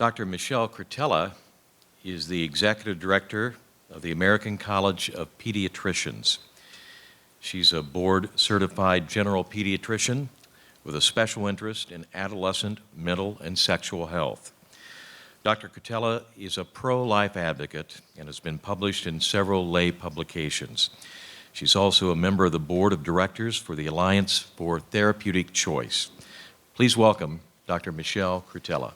Dr. Michelle Cretella is the Executive Director of the American College of Pediatricians. She's a board-certified general pediatrician with a special interest in adolescent mental and sexual health. Dr. Cretella is a pro-life advocate and has been published in several lay publications. She's also a member of the Board of Directors for the Alliance for Therapeutic Choice. Please welcome Dr. Michelle Cretella.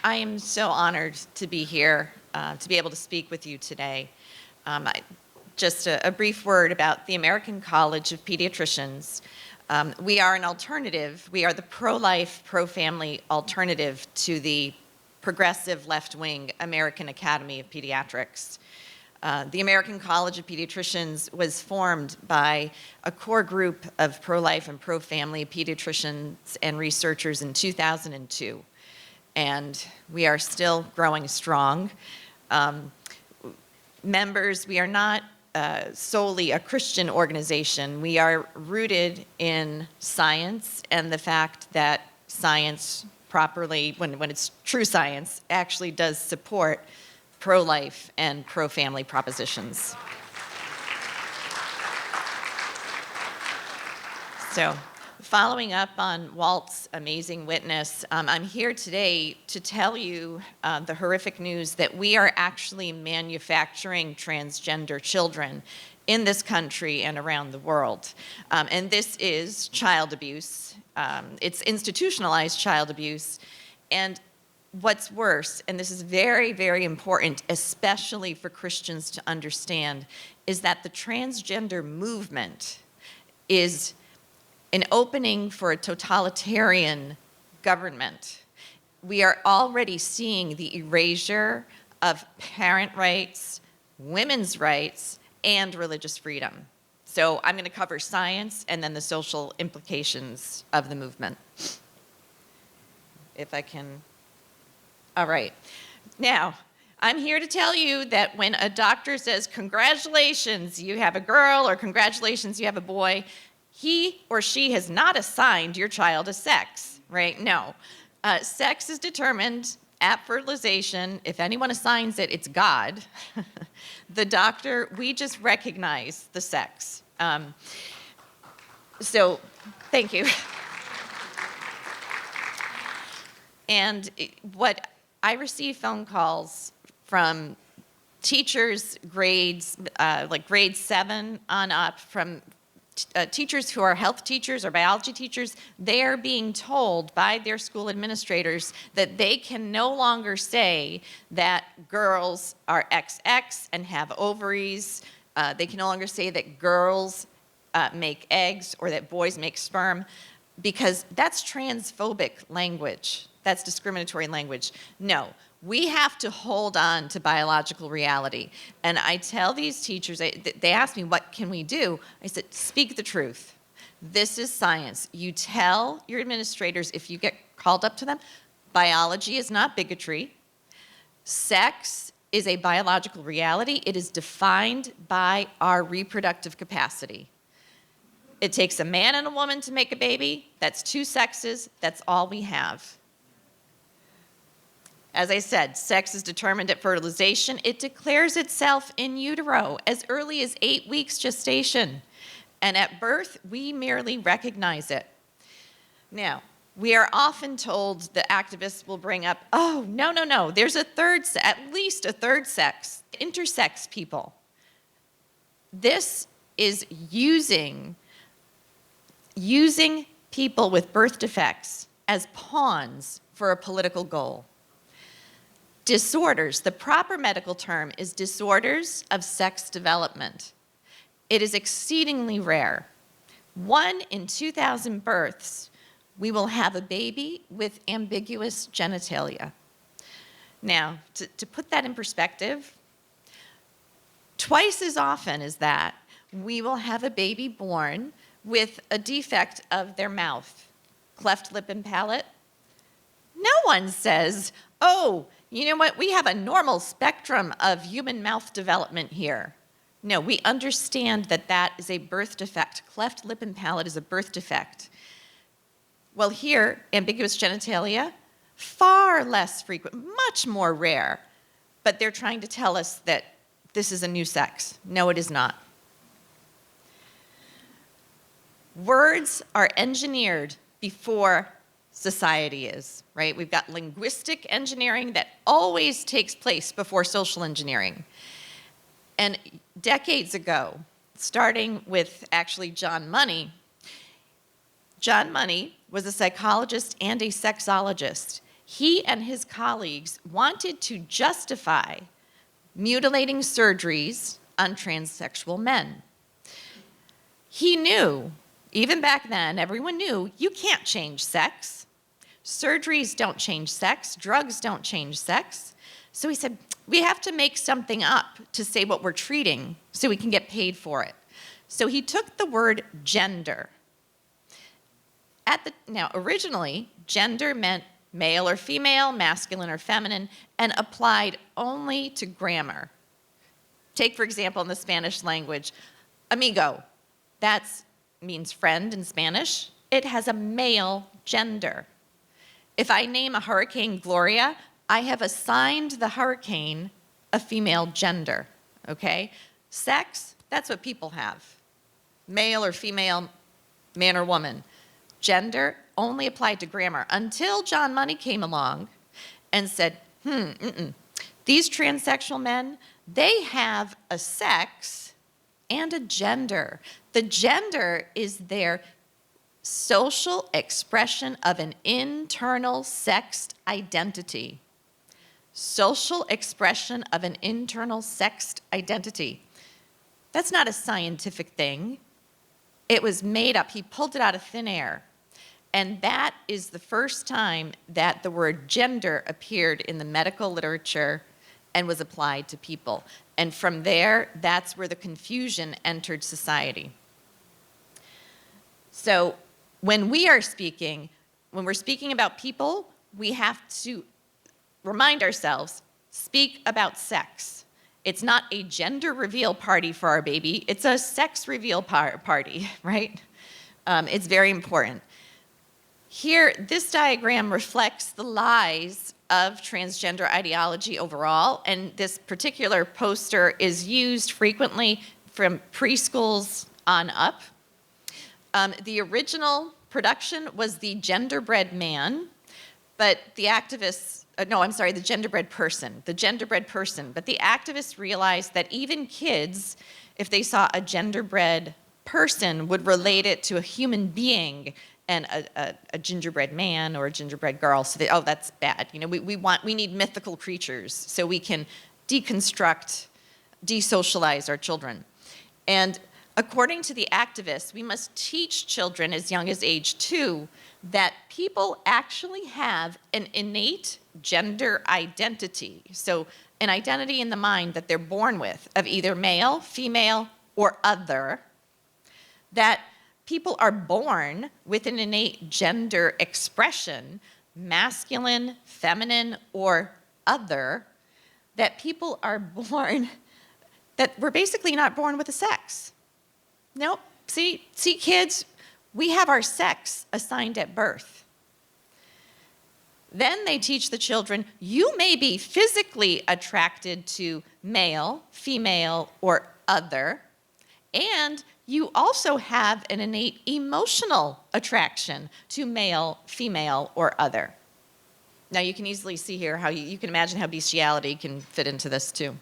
I am so honored to be here, to be able to speak with you today. Just a brief word about the American College of Pediatricians. We are an alternative. We are the pro-life, pro-family alternative to the progressive left-wing American Academy of Pediatrics. The American College of Pediatricians was formed by a core group of pro-life and pro-family pediatricians and researchers in 2002. And we are still growing strong. Members, we are not solely a Christian organization. We are rooted in science and the fact that science properly, when it's true science, actually does support pro-life and pro-family propositions. So, following up on Walt's amazing witness, I'm here today to tell you the horrific news that we are actually manufacturing transgender children in this country and around the world. And this is child abuse. It's institutionalized child abuse. And what's worse, and this is very, very important, especially for Christians to understand, is that the transgender movement is an opening for a totalitarian government. We are already seeing the erasure of parent rights, women's rights, and religious freedom. So I'm going to cover science and then the social implications of the movement. If I can. All right. Now, I'm here to tell you that when a doctor says, congratulations, you have a girl, or congratulations, you have a boy, he or she has not assigned your child a sex, right? No. Sex is determined at fertilization. If anyone assigns it, it's God. The doctor, we just recognize the sex. So, thank you. And what I receive phone calls from teachers grades, like grade 7 on up, from teachers who are health teachers or biology teachers. They are being told by their school administrators that they can no longer say that girls are XX and have ovaries. They can no longer say that girls make eggs or that boys make sperm, because that's transphobic language. That's discriminatory language. No. We have to hold on to biological reality. And I tell these teachers, they ask me, what can we do? I said, speak the truth. This is science. You tell your administrators, if you get called up to them, biology is not bigotry. Sex is a biological reality. It is defined by our reproductive capacity. It takes a man and a woman to make a baby. That's 2 sexes. That's all we have. As I said, sex is determined at fertilization. It declares itself in utero as early as 8 weeks gestation. And at birth, we merely recognize it. Now, we are often told, the activists will bring up, oh, no, there's at least a third sex, intersex people. This is using people with birth defects as pawns for a political goal. Disorders, the proper medical term is disorders of sex development. It is exceedingly rare. 1 in 2,000 births, we will have a baby with ambiguous genitalia. Now, to put that in perspective, twice as often as that, we will have a baby born with a defect of their mouth, cleft lip and palate. No one says, oh, you know what, we have a normal spectrum of human mouth development here. No, we understand that that is a birth defect. Cleft lip and palate is a birth defect. Well, here, ambiguous genitalia, far less frequent, much more rare. But they're trying to tell us that this is a new sex. No, it is not. Words are engineered before society is, right? We've got linguistic engineering that always takes place before social engineering. And decades ago, starting with actually John Money was a psychologist and a sexologist. He and his colleagues wanted to justify mutilating surgeries on transsexual men. He knew, even back then, everyone knew, you can't change sex. Surgeries don't change sex. Drugs don't change sex. So he said, we have to make something up to say what we're treating so we can get paid for it. So he took the word gender. Now, originally, gender meant male or female, masculine or feminine, and applied only to grammar. Take, for example, in the Spanish language, amigo. That means friend in Spanish. It has a male gender. If I name a hurricane Gloria, I have assigned the hurricane a female gender, okay? Sex, that's what people have. Male or female, man or woman. Gender only applied to grammar until John Money came along and said, these transsexual men, they have a sex and a gender. The gender is their social expression of an internal sexed identity. Social expression of an internal sexed identity. That's not a scientific thing. It was made up. He pulled it out of thin air. And that is the first time that the word gender appeared in the medical literature and was applied to people. And from there, that's where the confusion entered society. So when we're speaking about people, we have to remind ourselves, speak about sex. It's not a gender reveal party for our baby, it's a sex reveal party, right? It's very important. Here, this diagram reflects the lies of transgender ideology overall, and this particular poster is used frequently from preschools on up. The original production was the genderbread man, but the activists, the genderbread person, but the activists realized that even kids, if they saw a genderbread person, would relate it to a human being and a gingerbread man or a gingerbread girl. So they, that's bad. You know, we need mythical creatures so we can deconstruct, desocialize our children. And according to the activists, we must teach children as young as age 2 that people actually have an innate gender identity. So an identity in the mind that they're born with of either male, female, or other, that people are born with an innate gender expression, masculine, feminine, or other, that people are born, that we're basically not born with a sex. Nope. See kids, we have our sex assigned at birth. Then they teach the children, you may be physically attracted to male, female, or other, and you also have an innate emotional attraction to male, female, or other. Now you can easily see here how you can imagine how bestiality can fit into this too.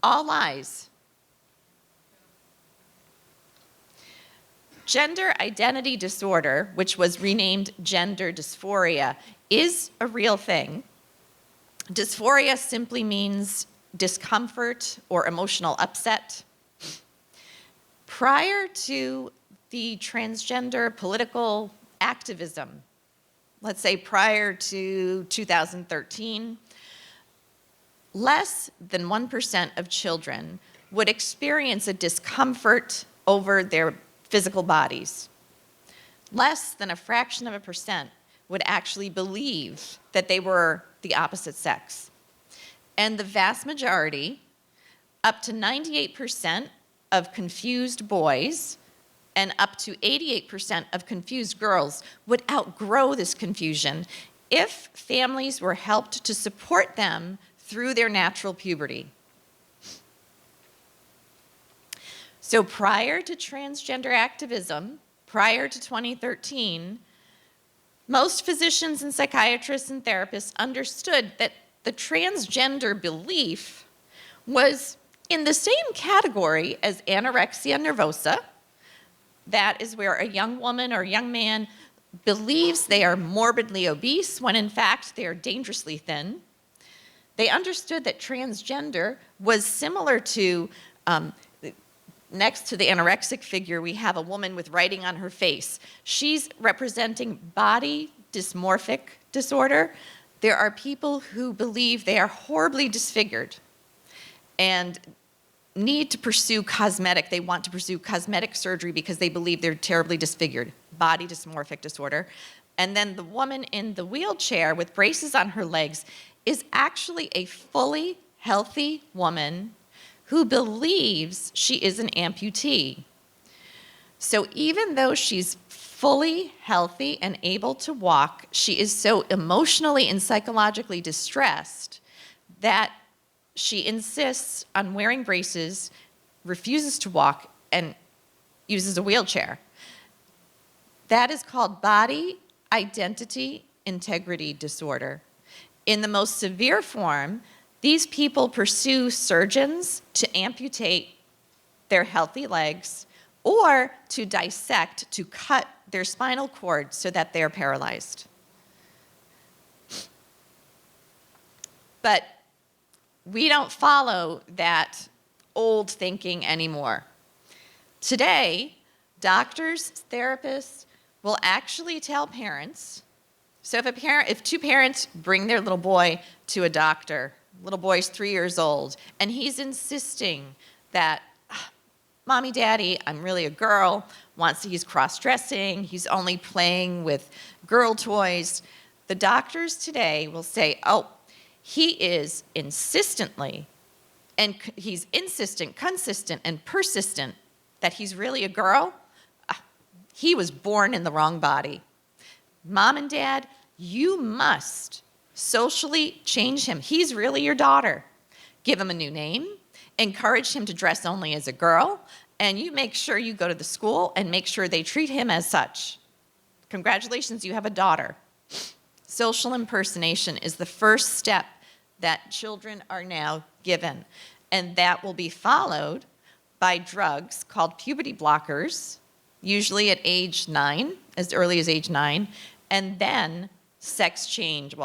All lies. Gender identity disorder, which was renamed gender dysphoria, is a real thing. Dysphoria simply means discomfort or emotional upset. Prior to the transgender political activism, let's say prior to 2013, less than 1% of children would experience a discomfort over their physical bodies. Less than a fraction of a percent would actually believe that they were the opposite sex. And the vast majority, up to 98% of confused boys, and up to 88% of confused girls would outgrow this confusion if families were helped to support them through their natural puberty. So prior to transgender activism, prior to 2013, most physicians and psychiatrists and therapists understood that the transgender belief was in the same category as anorexia nervosa. That is where a young woman or young man believes they are morbidly obese when in fact they are dangerously thin. They understood that transgender was similar to, next to the anorexic figure, we have a woman with writing on her face. She's representing body dysmorphic disorder. There are people who believe they are horribly disfigured and need to pursue they want to pursue cosmetic surgery because they believe they're terribly disfigured, body dysmorphic disorder. And then the woman in the wheelchair with braces on her legs is actually a fully healthy woman who believes she is an amputee. So even though she's fully healthy and able to walk, she is so emotionally and psychologically distressed that she insists on wearing braces, refuses to walk, and uses a wheelchair. That is called body identity integrity disorder. In the most severe form, these people pursue surgeons to amputate their healthy legs or to dissect, to cut their spinal cord so that they're paralyzed. But we don't follow that old thinking anymore. Today, doctors, therapists will actually tell parents, so if two parents bring their little boy to a doctor, little boy's 3 years old, and he's insisting that, Mommy, Daddy, I'm really a girl, he's cross-dressing, he's only playing with girl toys, the doctors today will say, oh, he is insistently, and he's insistent, consistent, and persistent that he's really a girl. He was born in the wrong body. Mom and Dad, you must socially change him. He's really your daughter. Give him a new name, encourage him to dress only as a girl, and you make sure you go to the school and make sure they treat him as such. Congratulations, you have a daughter. Social impersonation is the first step that children are now given, and that will be followed by drugs called puberty blockers, usually at age 9, as early as age 9, and then sex change,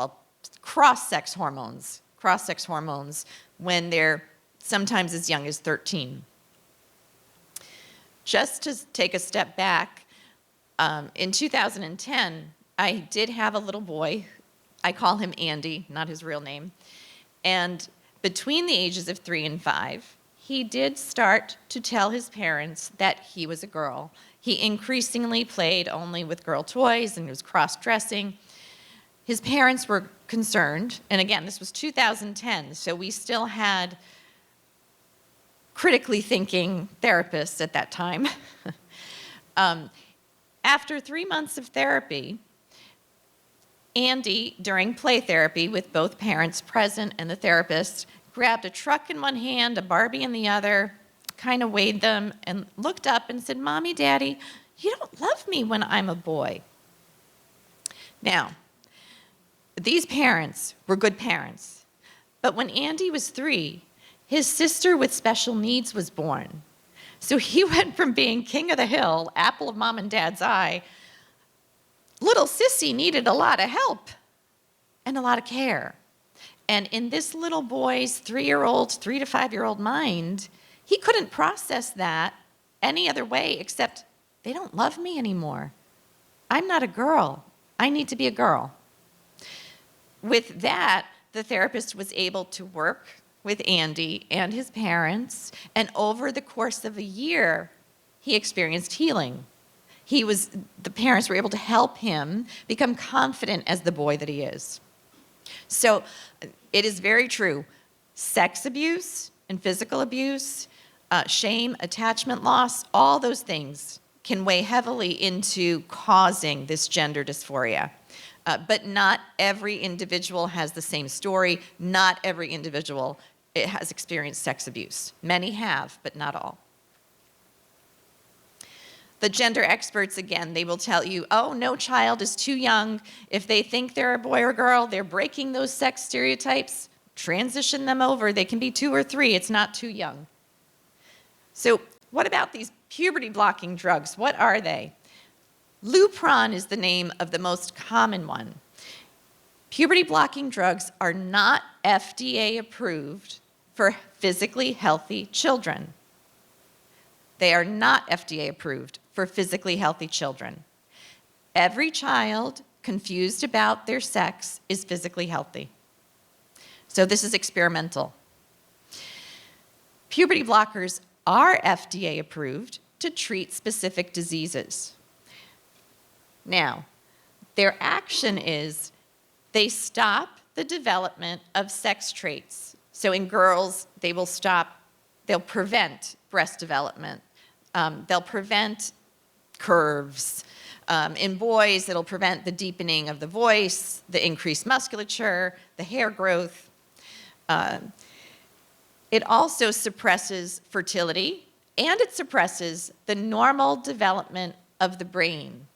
cross-sex hormones when they're sometimes as young as 13. Just to take a step back, in 2010, I did have a little boy. I call him Andy, not his real name. And between the ages of 3 and 5, he did start to tell his parents that he was a girl. He increasingly played only with girl toys and was cross-dressing. His parents were concerned, and again, this was 2010, so we still had critically thinking therapists at that time. After 3 months of therapy, Andy, during play therapy with both parents present and the therapist, grabbed a truck in one hand, a Barbie in the other, kind of weighed them, and looked up and said, Mommy, Daddy, you don't love me when I'm a boy. Now, these parents were good parents, but when Andy was 3, his sister with special needs was born. So he went from being king of the hill, apple of mom and dad's eye. Little sissy needed a lot of help and a lot of care. And in this little boy's 3 to 5-year-old mind, he couldn't process that any other way except they don't love me anymore. I'm not a girl. I need to be a girl. With that, the therapist was able to work with Andy and his parents, and over the course of a year, he experienced healing. The parents were able to help him become confident as the boy that he is. So it is very true. Sex abuse and physical abuse, shame, attachment loss, all those things can weigh heavily into causing this gender dysphoria. But not every individual has the same story. Not every individual has experienced sex abuse. Many have, but not all. The gender experts, again, they will tell you, oh, no child is too young. If they think they're a boy or girl, they're breaking those sex stereotypes. Transition them over. They can be 2 or 3. It's not too young. So what about these puberty-blocking drugs? What are they? Lupron is the name of the most common one. Puberty-blocking drugs are not FDA approved for physically healthy children. They are not FDA approved for physically healthy children. Every child confused about their sex is physically healthy. So this is experimental. Puberty blockers are FDA approved to treat specific diseases. Now, their action is they stop the development of sex traits. So in girls, they'll prevent breast development. They'll prevent curves. In boys, it'll prevent the deepening of the voice, the increased musculature, the hair growth. It also suppresses fertility, and it suppresses the normal development of the brain.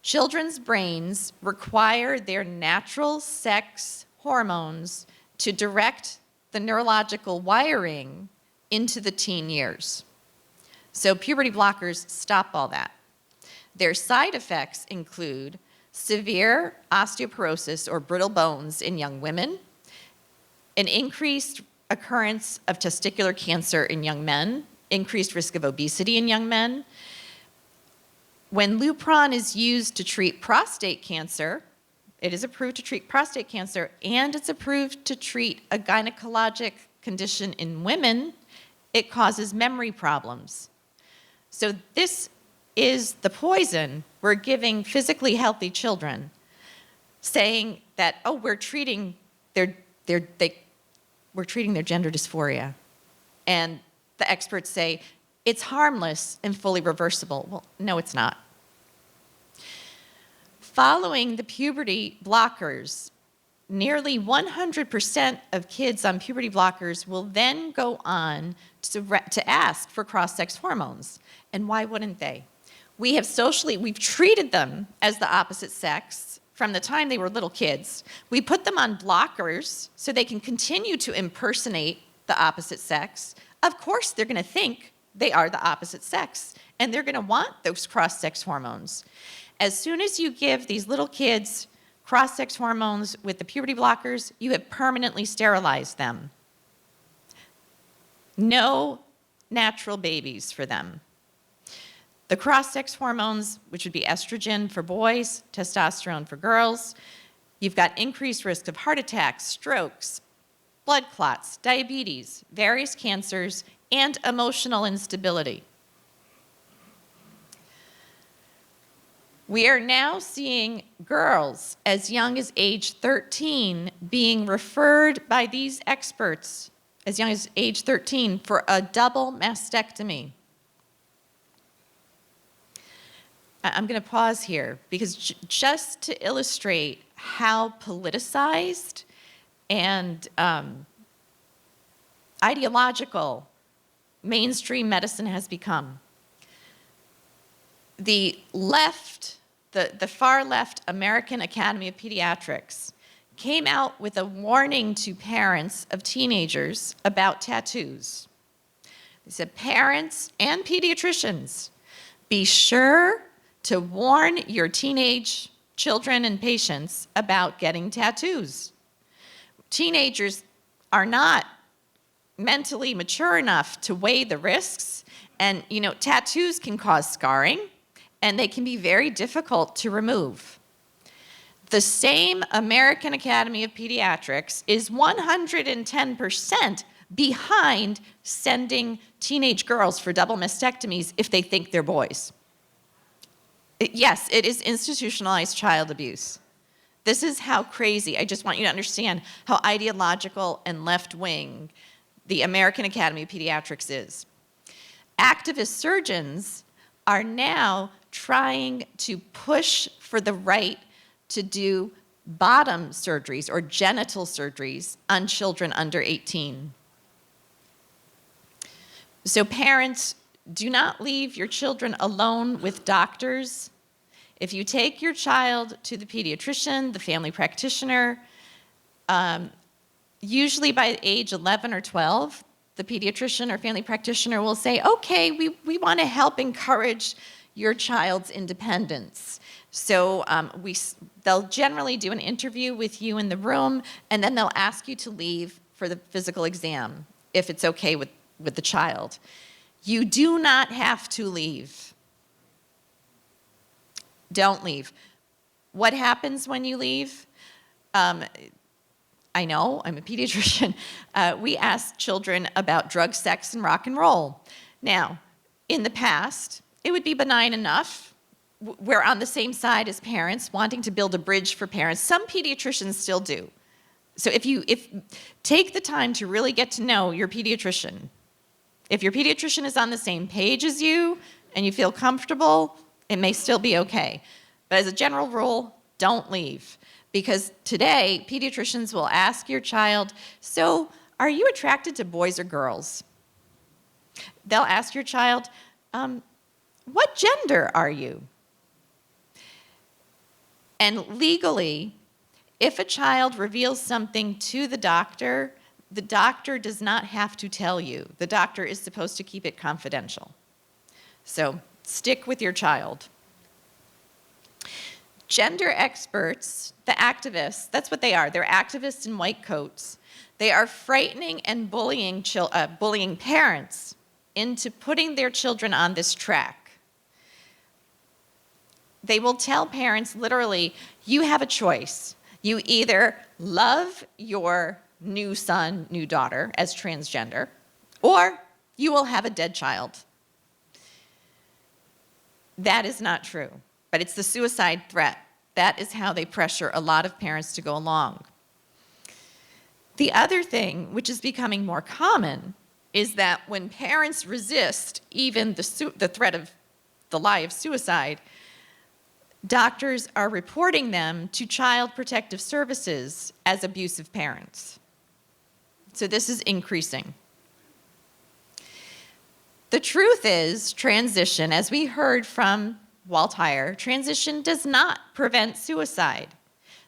Children's brains require their natural sex hormones to direct the neurological wiring into the teen years. So puberty blockers stop all that. Their side effects include severe osteoporosis or brittle bones in young women, an increased occurrence of testicular cancer in young men, increased risk of obesity in young men. When Lupron is used to treat prostate cancer, it is approved to treat prostate cancer, and it's approved to treat a gynecologic condition in women, it causes memory problems. So this is the poison we're giving physically healthy children, saying that, oh, we're treating their gender dysphoria. And the experts say, it's harmless and fully reversible. Well, no, it's not. Following the puberty blockers, nearly 100% of kids on puberty blockers will then go on to ask for cross-sex hormones. And why wouldn't they? We've treated them as the opposite sex from the time they were little kids. We put them on blockers so they can continue to impersonate the opposite sex. Of course, they're going to think they are the opposite sex, and they're going to want those cross-sex hormones. As soon as you give these little kids cross-sex hormones with the puberty blockers, you have permanently sterilized them. No natural babies for them. The cross-sex hormones, which would be estrogen for boys, testosterone for girls, you've got increased risk of heart attacks, strokes, blood clots, diabetes, various cancers, and emotional instability. We are now seeing girls as young as age 13 being referred by these experts as young as age 13 for a double mastectomy. I'm going to pause here because just to illustrate how politicized and ideological mainstream medicine has become. The left, the far left American Academy of Pediatrics came out with a warning to parents of teenagers about tattoos. They said, parents and pediatricians, be sure to warn your teenage children and patients about getting tattoos. Teenagers are not mentally mature enough to weigh the risks, and tattoos can cause scarring, and they can be very difficult to remove. The same American Academy of Pediatrics is 110% behind sending teenage girls for double mastectomies if they think they're boys. Yes, it is institutionalized child abuse. This is how crazy, I just want you to understand how ideological and left-wing the American Academy of Pediatrics is. Activist surgeons are now trying to push for the right to do bottom surgeries or genital surgeries on children under 18. So parents, do not leave your children alone with doctors. If you take your child to the pediatrician, the family practitioner, usually by age 11 or 12, the pediatrician or family practitioner will say, okay, we want to help encourage your child's independence. So they'll generally do an interview with you in the room, and then they'll ask you to leave for the physical exam, if it's okay with the child. You do not have to leave. Don't leave. What happens when you leave? I know, I'm a pediatrician. We ask children about drug, sex, and rock and roll. Now, in the past, it would be benign enough. We're on the same side as parents, wanting to build a bridge for parents. Some pediatricians still do. So if take the time to really get to know your pediatrician. If your pediatrician is on the same page as you and you feel comfortable, it may still be okay. But as a general rule, don't leave. Because today, pediatricians will ask your child, so are you attracted to boys or girls? They'll ask your child, what gender are you? And legally, if a child reveals something to the doctor does not have to tell you. The doctor is supposed to keep it confidential. So stick with your child. Gender experts, the activists, that's what they are. They're activists in white coats. They are frightening and bullying parents into putting their children on this track. They will tell parents literally, you have a choice. You either love your new son, new daughter as transgender, or you will have a dead child. That is not true, but it's the suicide threat. That is how they pressure a lot of parents to go along. The other thing, which is becoming more common, is that when parents resist even the threat of the lie of suicide, doctors are reporting them to Child Protective Services as abusive parents. So this is increasing. The truth is, transition, as we heard from Walt Heyer, transition does not prevent suicide.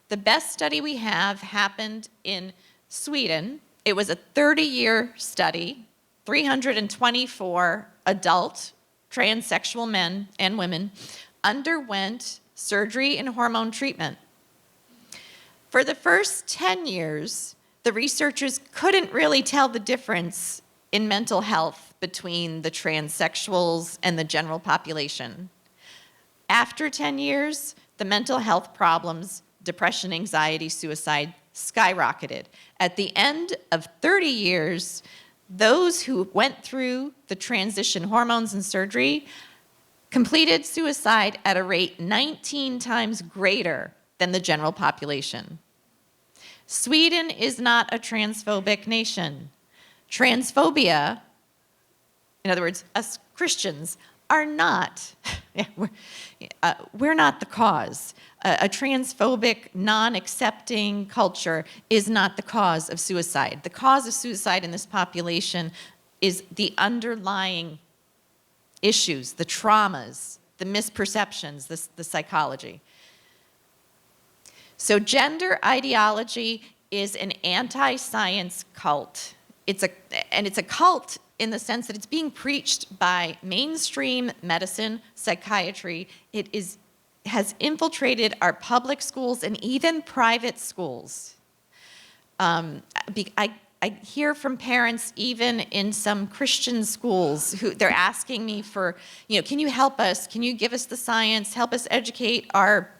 The best study we have happened in Sweden. It was a 30-year study. 324 adult transsexual men and women underwent surgery and hormone treatment. For the first 10 years, the researchers couldn't really tell the difference in mental health between the transsexuals and the general population. After 10 years, the mental health problems, depression, anxiety, suicide, skyrocketed. At the end of 30 years, those who went through the transition hormones and surgery completed suicide at a rate 19 times greater than the general population. Sweden is not a transphobic nation. Transphobia, in other words, us Christians, are not, we're not the cause. A transphobic, non-accepting culture is not the cause of suicide. The cause of suicide in this population is the underlying issues, the traumas, the misperceptions, the psychology. So gender ideology is an anti-science cult. It's a cult in the sense that it's being preached by mainstream medicine, psychiatry. It has infiltrated our public schools and even private schools. I hear from parents, even in some Christian schools, who they're asking me for, can you help us? Can you give us the science? Help us educate our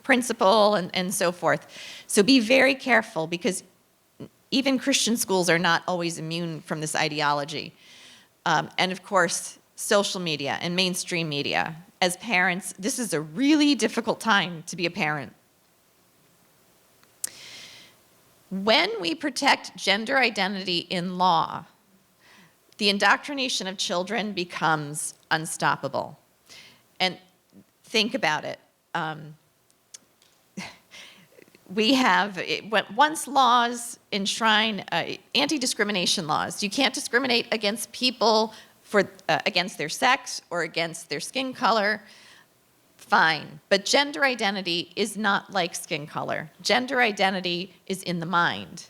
principal and so forth. So be very careful, because even Christian schools are not always immune from this ideology. And of course, social media and mainstream media. As parents, this is a really difficult time to be a parent. When we protect gender identity in law, the indoctrination of children becomes unstoppable. think about it. Once laws enshrine anti-discrimination laws. You can't discriminate against people against their sex or against their skin color. Fine, but gender identity is not like skin color. Gender identity is in the mind,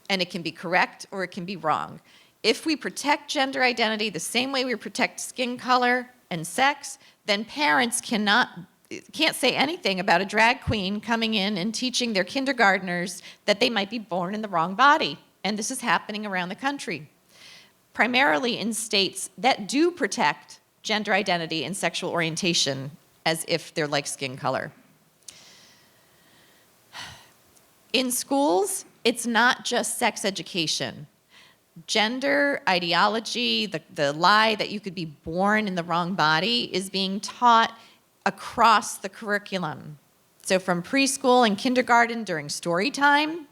and it can be correct or it can be wrong. If we protect gender identity the same way we protect skin color and sex, then parents can't say anything about a drag queen coming in and teaching their kindergartners that they might be born in the wrong body. And this is happening around the country, primarily in states that do protect gender identity and sexual orientation as if they're like skin color. In schools, it's not just sex education. Gender ideology, the lie that you could be born in the wrong body, is being taught across the curriculum. So from preschool and kindergarten during story time,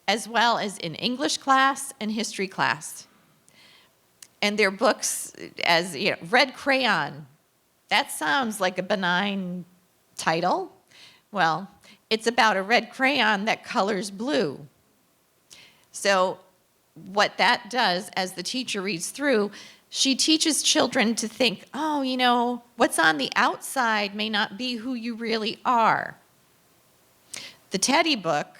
as well as in English class and history class. And their books, as Red Crayon, that sounds like a benign title. Well, it's about a red crayon that colors blue. So what that does, as the teacher reads through, she teaches children to think, oh, what's on the outside may not be who you really are. The Teddy book,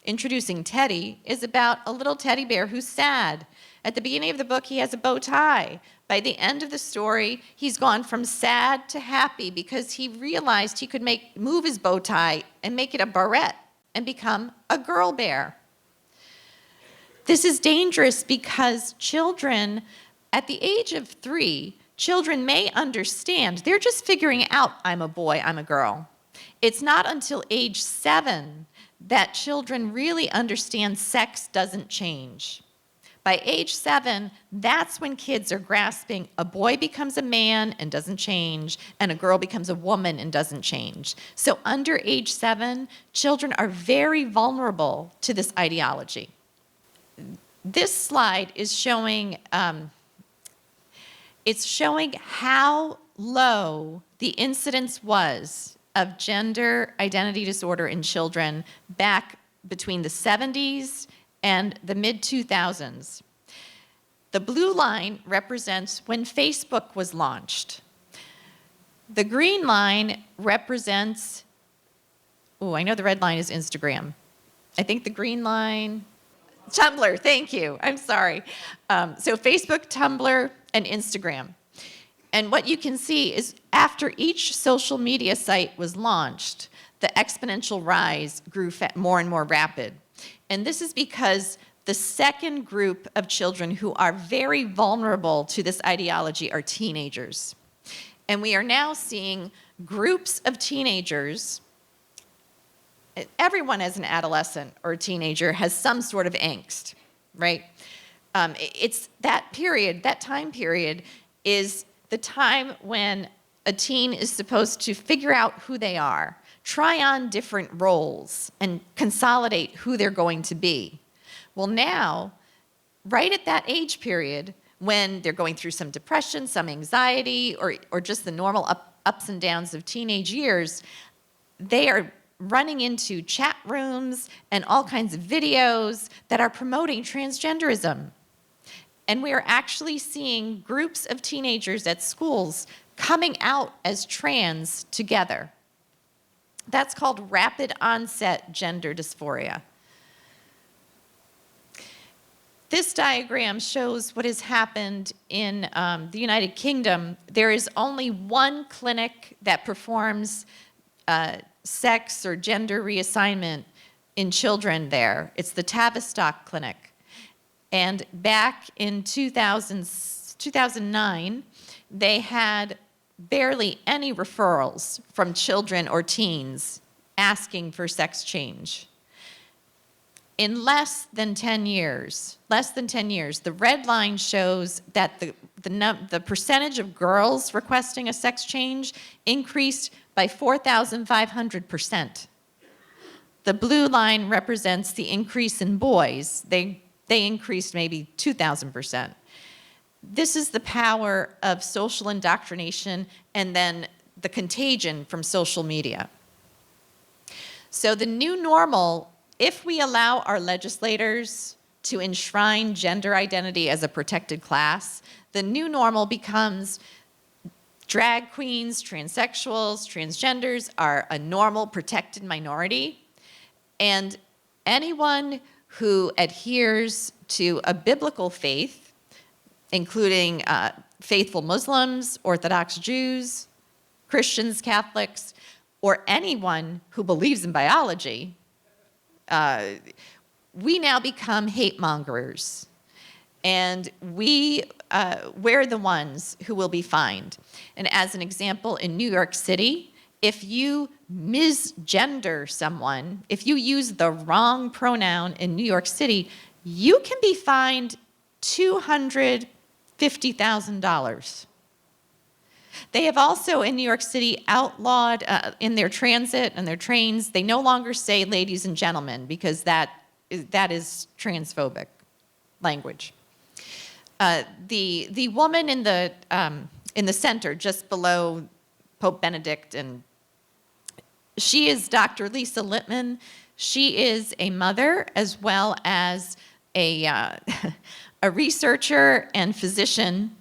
Introducing Teddy, is about a little teddy bear who's sad. At the beginning of the book, he has a bow tie. By the end of the story, he's gone from sad to happy because he realized he could move his bow tie and make it a barrette and become a girl bear. This is dangerous because children, at the age of 3, children may understand. They're just figuring out, I'm a boy, I'm a girl. It's not until age 7 that children really understand sex doesn't change. By age 7, that's when kids are grasping a boy becomes a man and doesn't change, and a girl becomes a woman and doesn't change. So under age 7, children are very vulnerable to this ideology. This slide is showing, it's showing how low the incidence was of gender identity disorder in children back between the 70s and the mid-2000s. The blue line represents when Facebook was launched. The green line represents, I know the red line is Instagram. I think the green line, Tumblr, thank you, I'm sorry. So Facebook, Tumblr, and Instagram. And what you can see is after each social media site was launched, the exponential rise grew more and more rapid. And this is because the second group of children who are very vulnerable to this ideology are teenagers. And we are now seeing groups of teenagers. Everyone as an adolescent or a teenager has some sort of angst, right? It's that period, that time period is the time when a teen is supposed to figure out who they are, try on different roles, and consolidate who they're going to be. Well, now, right at that age period, when they're going through some depression, some anxiety, or just the normal ups and downs of teenage years, they are running into chat rooms and all kinds of videos that are promoting transgenderism. And we are actually seeing groups of teenagers at schools coming out as trans together. That's called rapid onset gender dysphoria. This diagram shows what has happened in the United Kingdom. There is only one clinic that performs sex or gender reassignment in children there. It's the Tavistock Clinic. And back in 2009, they had barely any referrals from children or teens asking for sex change. In less than 10 years, the red line shows that the percentage of girls requesting a sex change increased by 4,500%. The blue line represents the increase in boys. They increased maybe 2,000%. This is the power of social indoctrination and then the contagion from social media. So the new normal, if we allow our legislators to enshrine gender identity as a protected class, the new normal becomes drag queens, transsexuals, transgenders are a normal protected minority, and anyone who adheres to a biblical faith, including faithful Muslims, Orthodox Jews, Christians, Catholics, or anyone who believes in biology, we now become hate mongers. And we're the ones who will be fined. And as an example, in New York City, if you misgender someone, if you use the wrong pronoun in New York City, you can be fined $250,000. They have also, in New York City, outlawed in their transit and their trains, they no longer say ladies and gentlemen because that is transphobic language. The woman in the center, just below Pope Benedict, and she is Dr. Lisa Littman. She is a mother as well as a researcher and physician.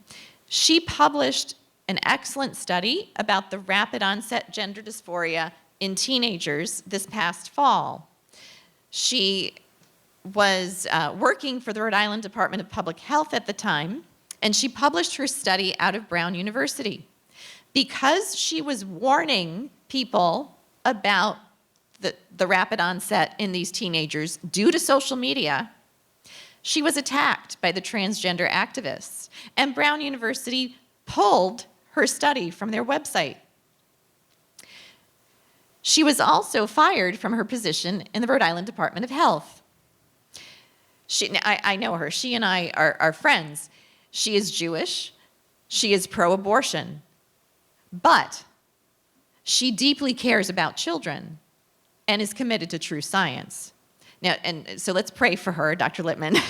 She published an excellent study about the rapid onset gender dysphoria in teenagers this past fall. She was working for the Rhode Island Department of Public Health at the time, and she published her study out of Brown University. Because she was warning people about the rapid onset in these teenagers due to social media, she was attacked by the transgender activists, and Brown University pulled her study from their website. She was also fired from her position in the Rhode Island Department of Health. I know her. She and I are friends. She is Jewish. She is pro-abortion. But she deeply cares about children and is committed to true science. Now, and so let's pray for her, Dr. Littman.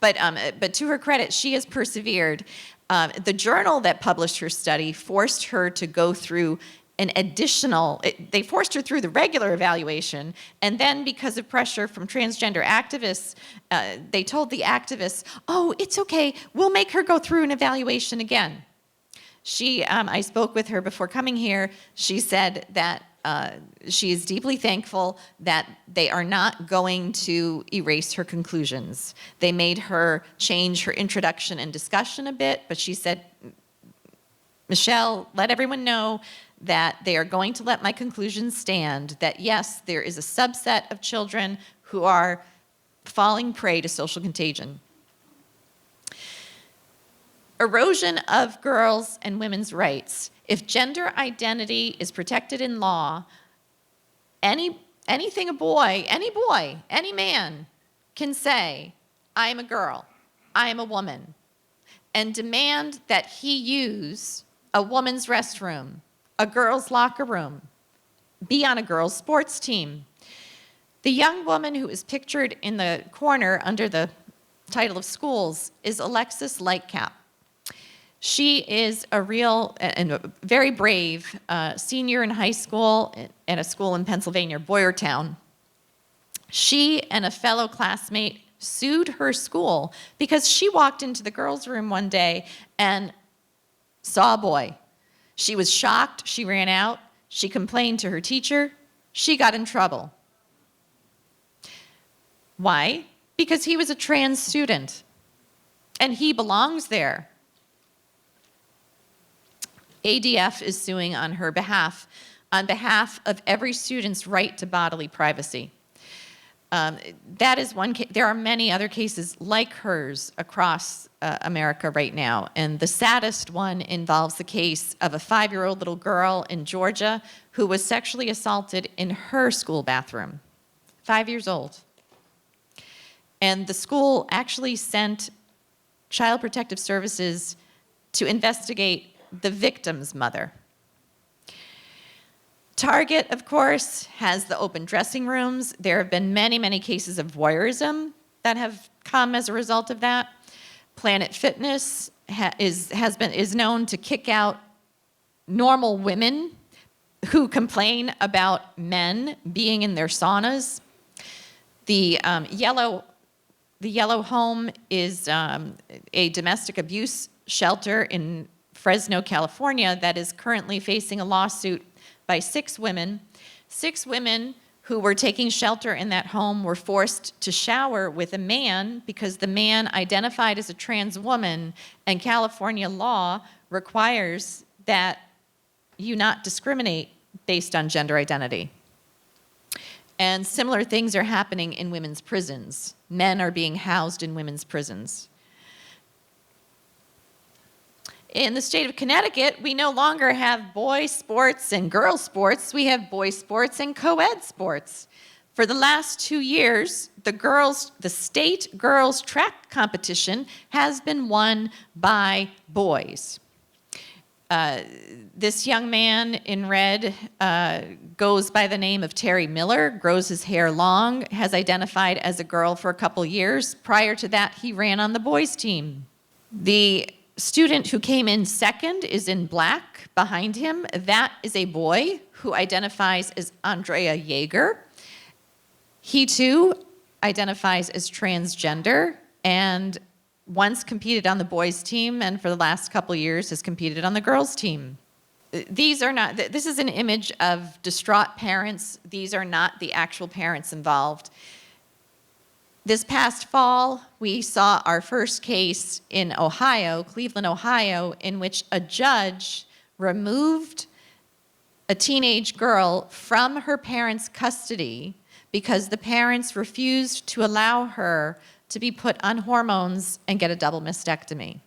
But to her credit, she has persevered. The journal that published her study forced her to go through they forced her through the regular evaluation, and then because of pressure from transgender activists, they told the activists, oh, it's okay, we'll make her go through an evaluation again. I spoke with her before coming here. She said that she is deeply thankful that they are not going to erase her conclusions. They made her change her introduction and discussion a bit, but she said, Michelle, let everyone know that they are going to let my conclusions stand, that yes, there is a subset of children who are falling prey to social contagion. Erosion of girls' and women's rights. If gender identity is protected in law, any man can say, I am a girl, I am a woman, and demand that he use a woman's restroom, a girl's locker room, be on a girl's sports team. The young woman who is pictured in the corner under the title of schools is Alexis Lightcap. She is a real and a very brave senior in high school at a school in Pennsylvania, Boyertown. She and a fellow classmate sued her school because she walked into the girls' room one day and saw a boy. She was shocked. She ran out. She complained to her teacher. She got in trouble. Why? Because he was a trans student, and he belongs there. ADF is suing on her behalf, on behalf of every student's right to bodily privacy. That is one case. There are many other cases like hers across America right now, and the saddest one involves the case of a 5-year-old little girl in Georgia who was sexually assaulted in her school bathroom, 5 years old. And the school actually sent Child Protective Services to investigate the victim's mother. Target, of course, has the open dressing rooms. There have been many, many cases of voyeurism that have come as a result of that. Planet Fitness is known to kick out normal women who complain about men being in their saunas. The yellow home is a domestic abuse shelter in Fresno, California, that is currently facing a lawsuit by 6 women. 6 women who were taking shelter in that home were forced to shower with a man because the man identified as a trans woman, and California law requires that you not discriminate based on gender identity. And similar things are happening in women's prisons. Men are being housed in women's prisons. In the state of Connecticut, we no longer have boy sports and girl sports. We have boy sports and co-ed sports. For the last 2 years, the state girls track competition has been won by boys. This young man in red goes by the name of Terry Miller, grows his hair long, has identified as a girl for a couple years. Prior to that, he ran on the boys' team. The student who came in second is in black behind him. That is a boy who identifies as Andrea Yeager. He too identifies as transgender and once competed on the boys' team, and for the last couple years has competed on the girls' team. This is an image of distraught parents. These are not the actual parents involved. This past fall, we saw our first case in Ohio, Cleveland, Ohio, in which a judge removed a teenage girl from her parents' custody because the parents refused to allow her to be put on hormones and get a double mastectomy.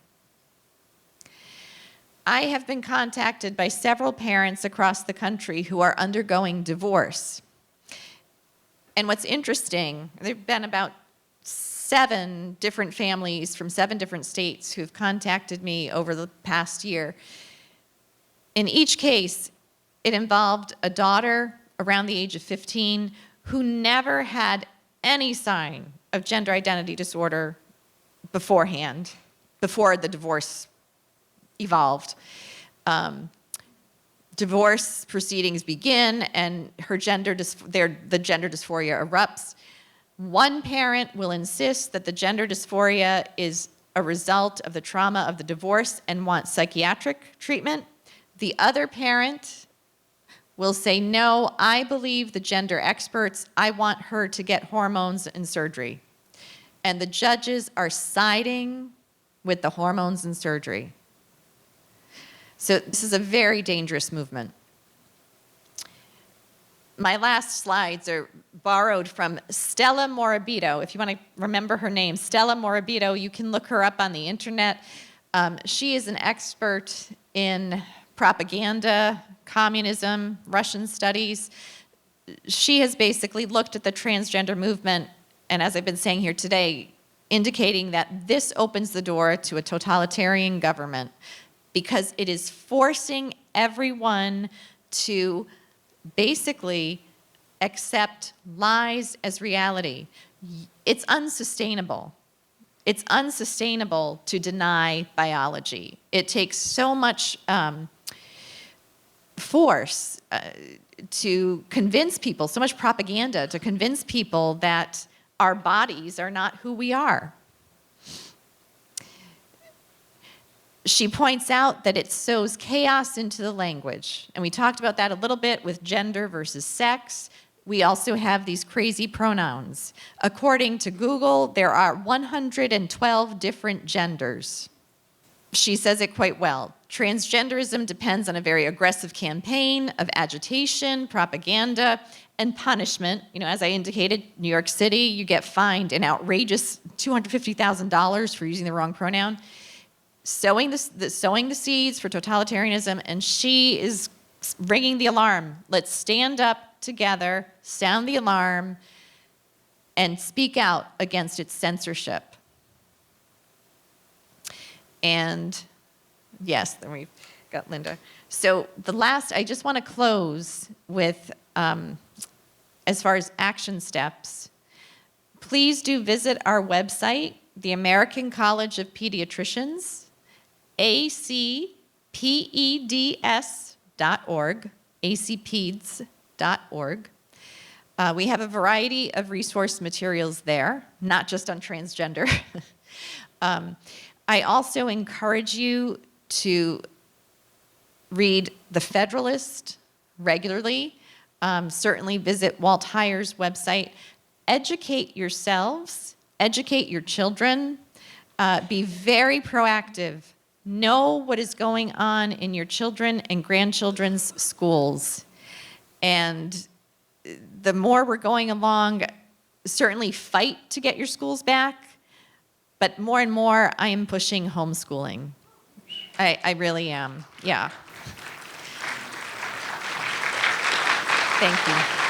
I have been contacted by several parents across the country who are undergoing divorce. And what's interesting, there have been about 7 different families from 7 different states who've contacted me over the past year. In each case, it involved a daughter around the age of 15 who never had any sign of gender identity disorder beforehand, before the divorce evolved. Divorce proceedings begin, and the gender dysphoria erupts. One parent will insist that the gender dysphoria is a result of the trauma of the divorce and wants psychiatric treatment. The other parent will say, no, I believe the gender experts. I want her to get hormones and surgery. And the judges are siding with the hormones and surgery. So this is a very dangerous movement. My last slides are borrowed from Stella Morabito. If you want to remember her name, Stella Morabito, you can look her up on the internet. She is an expert in propaganda, communism, Russian studies. She has basically looked at the transgender movement, and as I've been saying here today, indicating that this opens the door to a totalitarian government because it is forcing everyone to basically accept lies as reality. It's unsustainable. It's unsustainable to deny biology. It takes so much force to convince people, so much propaganda to convince people that our bodies are not who we are. She points out that it sows chaos into the language. And we talked about that a little bit with gender versus sex. We also have these crazy pronouns. According to Google, there are 112 different genders. She says it quite well. Transgenderism depends on a very aggressive campaign of agitation, propaganda, and punishment. You know, as I indicated, New York City, you get fined an outrageous $250,000 for using the wrong pronoun. Sowing the seeds for totalitarianism, and she is ringing the alarm. Let's stand up together, sound the alarm, and speak out against its censorship. And yes, then we've got Linda. So I just want to close with, as far as action steps, please do visit our website, the American College of Pediatricians, acpeds.org. acpeds.org. We have a variety of resource materials there, not just on transgender. I also encourage you to read The Federalist regularly. Certainly visit Walt Heyer's website. Educate yourselves, educate your children, be very proactive. Know what is going on in your children and grandchildren's schools. And the more we're going along, certainly fight to get your schools back, but more and more I am pushing homeschooling. I really am, yeah. Thank you.